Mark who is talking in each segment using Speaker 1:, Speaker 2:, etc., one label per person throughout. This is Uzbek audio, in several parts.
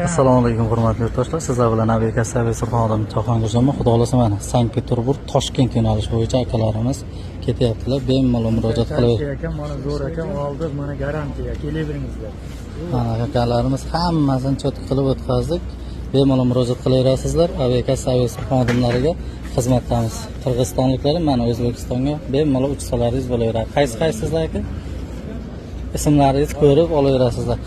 Speaker 1: Assalomu alaykum hurmatli yurtdoshlar. Sizlar bilan navigatsiya servisi xodim Jahongirjonman. Xudo xolasa mana Sankt-Peterburg, Toshkent yo'nalishi bo'yicha akalarimiz ketyaptilar. Bemalol murojaat qilaver.
Speaker 2: Aka, mana zo'r aka, oldik, mana garantiya. Kelaveringizlar.
Speaker 1: Mana akalarimiz hammasini cho'tki qilib o'tkazdik. Bemalol murojaat qilaverasizlar. Aviatsiya servisi xodimlariga xizmatdamiz. Qirg'izistonliklar mana O'zbekistonga bemalol uchsalaringiz bo'laveradi. Qaysizlar aka? Ismlaringizni ko'rib olaverasizlar.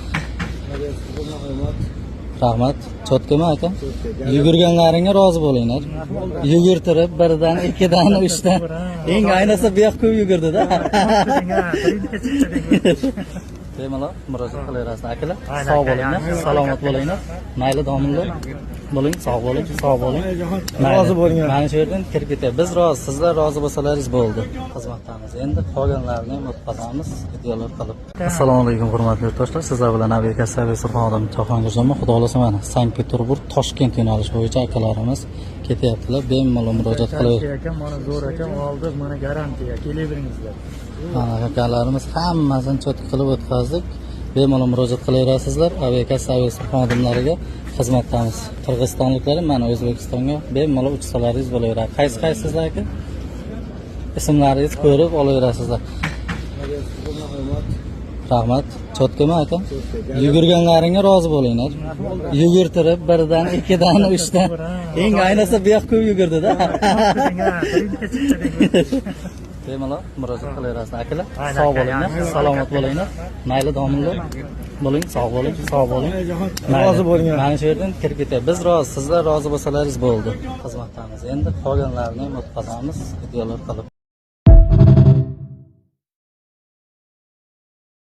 Speaker 1: Rahmat. Cho'tkimi aka? Yugurganlaringga rozi bo'linglar. Yugurtirib birdan, ikkidan, uchdan. Eng aynasa bu yoq ko'p yugurdi-da. Bemalol murojaat qilaverasizlar akalar. Sog' bo'linglar, salomat bo'linglar. Mayli domlalar. Bo'ling, sog' bo'ling, sog' bo'ling.
Speaker 2: Rozi bo'linglar.
Speaker 1: Mana shu yerdan kirib ketyapti. Biz rozi, sizlar rozi bo'lsalaringiz bo'ldi. Xizmatdamiz. Endi qolganlarini ham o'tkazamiz, videolar qilib. Assalomu alaykum hurmatli yurtdoshlar. Sizlar bilan navigatsiya servisi xodim Jahongirjonman. Xudo xolasa mana Sankt-Peterburg, Toshkent yo'nalishi bo'yicha akalarimiz ketyaptilar. Bemalol murojaat qilaver.
Speaker 2: Aka, mana zo'r aka, oldik, mana garantiya. Kelaveringizlar.
Speaker 1: Mana akalarimiz hammasini cho'tki qilib o'tkazdik. Bemalol murojaat qilaverasizlar. Aviatsiya servisi xodimlariga xizmatdamiz. Qirg'izistonliklar mana O'zbekistonga bemalol uchsalaringiz bo'laveradi. Qaysizlar aka? Ismlaringizni ko'rib olaverasizlar. Rahmat. Cho'tkimi aka? Yugurganlaringga rozi bo'linglar. Yugurtirib birdan, ikkidan, uchdan. Eng aynasa bu yoq ko'p yugurdi-da. Bemalol murojaat qilaverasizlar akalar. Sog' bo'linglar, salomat bo'linglar. Mayli domlalar. Bo'ling, sog' bo'ling, sog' bo'ling.
Speaker 2: Rozi bo'linglar.
Speaker 1: Mana shu yerdan kirib ketyapti. Biz rozi, sizlar rozi bo'lsalaringiz bo'ldi. Xizmatdamiz. Endi qolganlarini ham o'tkazamiz, videolar qilib.